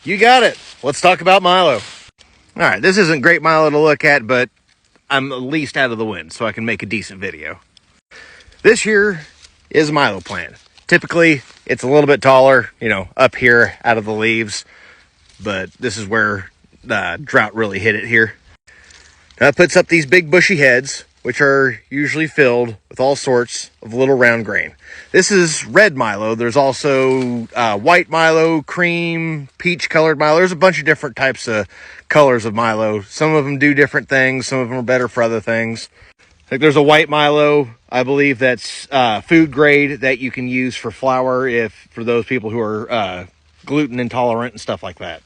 You got it. Let's talk about Milo. All right, this isn't great Milo to look at, but I'm at least out of the wind, so I can make a decent video. This here is a Milo plant. Typically, it's a little bit taller, up here out of the leaves, but this is where the drought really hit it here. That puts up these big bushy heads, which are usually filled with all sorts of little round grain. This is red Milo. There's also white Milo, cream, peach colored Milo. There's a bunch of different types of colors of Milo. Some of them do different things. Some of them are better for other things. Like there's a white Milo, I believe that's food grade that you can use for flour for those people who are gluten intolerant and stuff like that.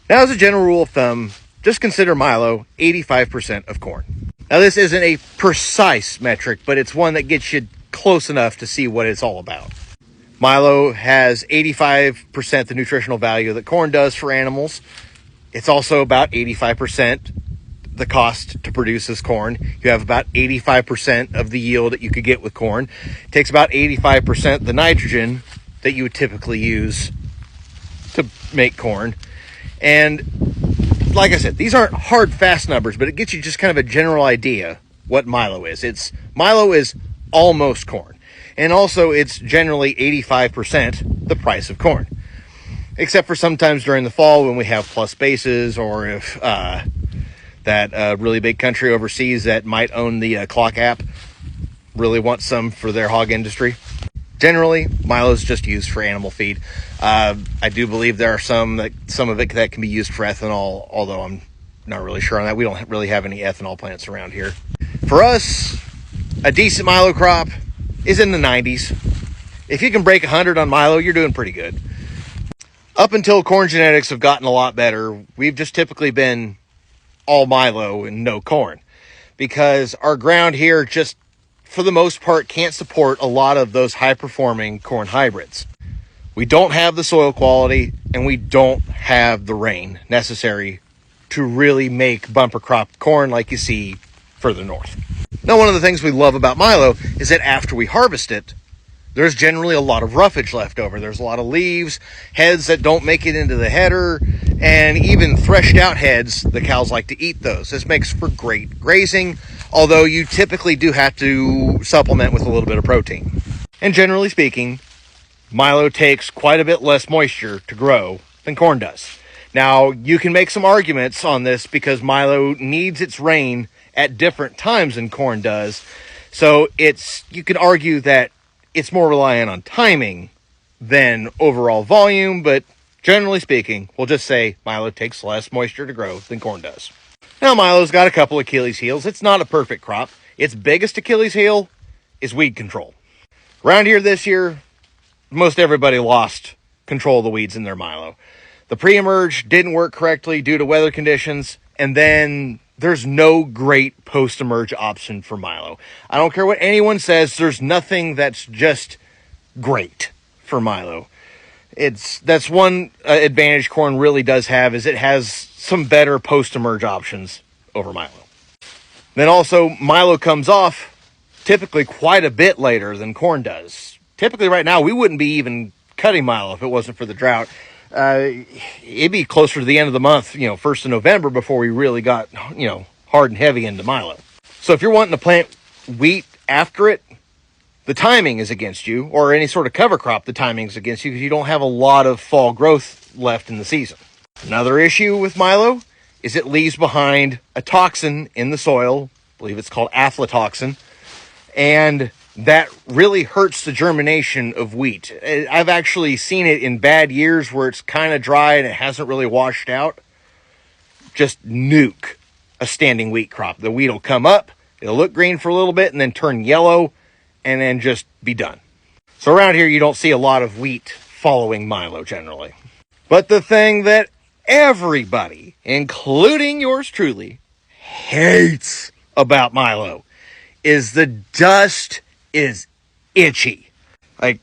Now, as a general rule of thumb, just consider Milo 85% of corn. Now, this isn't a precise metric, but it's one that gets you close enough to see what it's all about. Milo has 85% the nutritional value that corn does for animals. It's also about 85% the cost to produce this corn. You have about 85% of the yield that you could get with corn. It takes about 85% the nitrogen that you would typically use to make corn. And like I said, these aren't hard, fast numbers, but it gets you just kind of a general idea what Milo is. Milo is almost corn. And also, it's generally 85% the price of corn. Except for sometimes during the fall when we have plus bases, or if that really big country overseas that might own the clock app really wants some for their hog industry. Generally, Milo is just used for animal feed. I do believe there are some of it that can be used for ethanol, although I'm not really sure on that. We don't really have any ethanol plants around here. For us, a decent Milo crop is in the 90s. If you can break 100 on Milo, you're doing pretty good. Up until corn genetics have gotten a lot better, we've just typically been all Milo and no corn, because our ground here just, for the most part, can't support a lot of those high-performing corn hybrids. We don't have the soil quality, and we don't have the rain necessary to really make bumper crop corn like you see further north. Now, one of the things we love about Milo is that after we harvest it, there's generally a lot of roughage left over. There's a lot of leaves, heads that don't make it into the header, and even threshed out heads. The cows like to eat those. This makes for great grazing, although you typically do have to supplement with a little bit of protein. And generally speaking, Milo takes quite a bit less moisture to grow than corn does. Now, you can make some arguments on this because Milo needs its rain at different times than corn does. So you can argue that it's more reliant on timing than overall volume, but generally speaking, we'll just say Milo takes less moisture to grow than corn does. Now, Milo's got a couple Achilles heels. It's not a perfect crop. Its biggest Achilles heel is weed control. Around here this year, most everybody lost control of the weeds in their Milo. The pre-emerge didn't work correctly due to weather conditions, and then there's no great post-emerge option for Milo. I don't care what anyone says, there's nothing that's just great for Milo. That's one advantage corn really does have, is it has some better post-emerge options over Milo. Then also, Milo comes off typically quite a bit later than corn does. Typically right now, we wouldn't be even cutting Milo if it wasn't for the drought. It'd be closer to the end of the month, 1st of November, before we really got, hard and heavy into Milo. So if you're wanting to plant wheat after it, the timing is against you, or any sort of cover crop, the timing is against you because you don't have a lot of fall growth left in the season. Another issue with Milo is it leaves behind a toxin in the soil. I believe it's called aflatoxin, and that really hurts the germination of wheat. I've actually seen it in bad years where it's kind of dry and it hasn't really washed out. Just nuke a standing wheat crop. The wheat will come up, it'll look green for a little bit and then turn yellow and then just be done. So around here you don't see a lot of wheat following Milo generally. But the thing that everybody, including yours truly, hates about Milo is the dust is itchy. Like,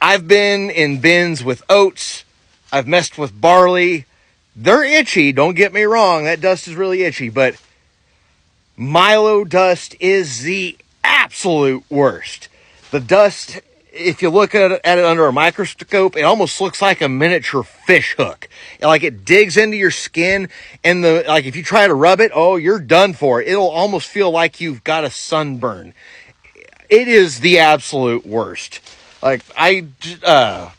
I've been in bins with oats. I've messed with barley. They're itchy, don't get me wrong. That dust is really itchy, but Milo dust is the absolute worst. The dust if you look at it under a microscope, it almost looks like a miniature fish hook. Like it digs into your skin, and like if you try to rub it, oh, you're done for. It'll almost feel like you've got a sunburn. It is the absolute worst. Like I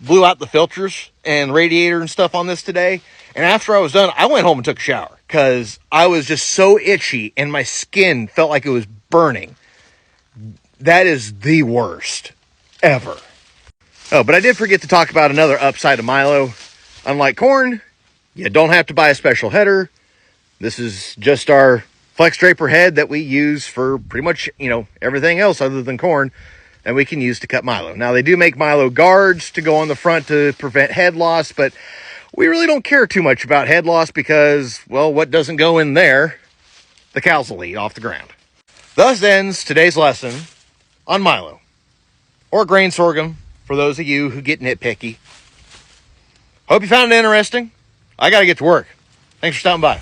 blew out the filters and radiator and stuff on this today, and after I was done, I went home and took a shower because I was just so itchy and my skin felt like it was burning. That is the worst ever. Oh, but I did forget to talk about another upside of Milo. Unlike corn, you don't have to buy a special header. This is just our flex draper head that we use for pretty much, everything else other than corn, and we can use to cut Milo. Now, they do make Milo guards to go on the front to prevent head loss, but we really don't care too much about head loss because, well, what doesn't go in there, the cows will eat off the ground. Thus ends today's lesson on Milo, or grain sorghum, for those of you who get nitpicky. Hope you found it interesting. I got to get to work. Thanks for stopping by.